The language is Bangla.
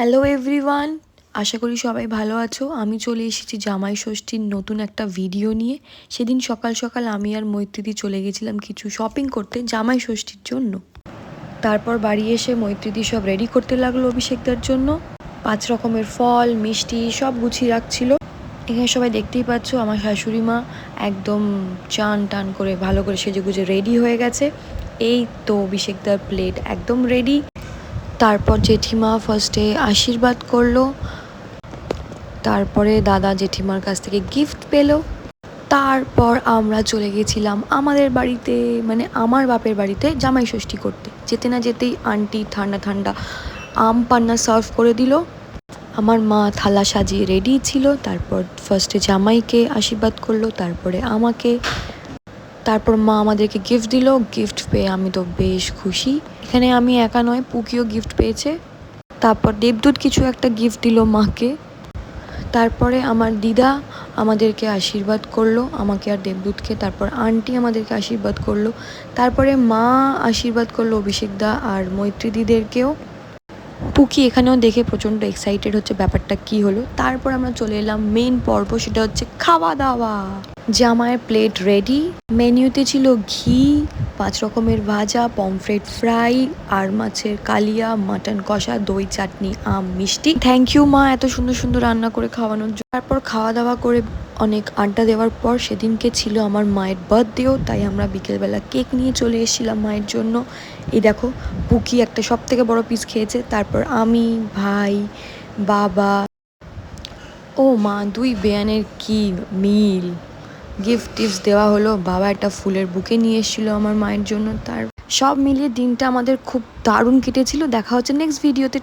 হ্যালো এভরিওয়ান, আশা করি সবাই ভালো আছো। আমি চলে এসেছি জামাই ষষ্ঠীর নতুন একটা ভিডিও নিয়ে। সেদিন সকাল সকাল আমি আর মৈত্রীদি চলে গেছিলাম কিছু শপিং করতে জামাই ষষ্ঠীর জন্য। তারপর বাড়ি এসে মৈত্রীদি সব রেডি করতে লাগলো অভিষেকদার জন্য। 5 রকমের ফল মিষ্টি সব গুছিয়ে রাখছিল। এখানে সবাই দেখতেই পাচ্ছ আমার শাশুড়ি মা একদম চান টান করে ভালো করে সেজেগুজে রেডি হয়ে গেছে। এই তো অভিষেকদার প্লেট একদম রেডি। তারপর জেঠিমা ফার্স্টে আশীর্বাদ করলো, তারপরে দাদা জেঠিমার কাছ থেকে গিফট পেলো। তারপর আমরা চলে গেছিলাম আমাদের বাড়িতে, মানে আমার বাপের বাড়িতে জামাই ষষ্ঠী করতে। যেতে না যেতেই আন্টি ঠান্ডা ঠান্ডা আম পান্না সার্ভ করে দিল। আমার মা থালা সাজিয়ে রেডি ছিল। তারপর ফার্স্টে জামাইকে আশীর্বাদ করলো, তারপরে আমাকে, তারপর মা আমাদেরকে গিফট দিল। গিফট পেয়ে আমি তো বেশ খুশি। এখানে আমি একা নয়, পুকিও গিফট পেয়েছে। তারপর দেবদূত কিছু একটা গিফট দিল মাকে। তারপরে আমার দিদা আমাদেরকে আশীর্বাদ করলো, আমাকে আর দেবদূতকে। তারপর আন্টি আমাদেরকে আশীর্বাদ করলো। তারপরে মা আশীর্বাদ করলো অভিষেকদা আর মৈত্রী দিদেরকেও। পুকি এখানেও দেখে প্রচণ্ড এক্সাইটেড হচ্ছে ব্যাপারটা কি হলো। তারপর আমরা চলে এলাম মেন পর্ব, সেটা হচ্ছে খাওয়া দাওয়া। জামাইয়ের প্লেট রেডি। মেনুতে ছিল ঘি, 5 রকমের ভাজা, পমফ্রেট ফ্রাই, আর মাছের কালিয়া, মাটন কষা, দই, চাটনি, আম, মিষ্টি। থ্যাংক ইউ মা এত সুন্দর সুন্দর রান্না করে খাওয়ানোর জন্য। তারপর খাওয়া দাওয়া করে অনেক আড্ডা দেওয়ার পর সেদিনকে ছিল আমার মায়ের বার্থডেও, তাই আমরা বিকেলবেলা কেক নিয়ে চলে এসেছিলাম মায়ের জন্য। এই দেখো পুকি একটা সব থেকে বড় পিস খেয়েছে। তারপর আমি, ভাই, বাবা, ও মা, 2 বেয়ানের কি মিল। গিফট টিপস দেওয়া হলো। বাবা একটা ফুলের বুকে নিয়ে এসেছিলো আমার মায়ের জন্য। তার সব মিলিয়ে দিনটা আমাদের খুব দারুণ কেটেছিল। দেখা হচ্ছে নেক্সট ভিডিওতে।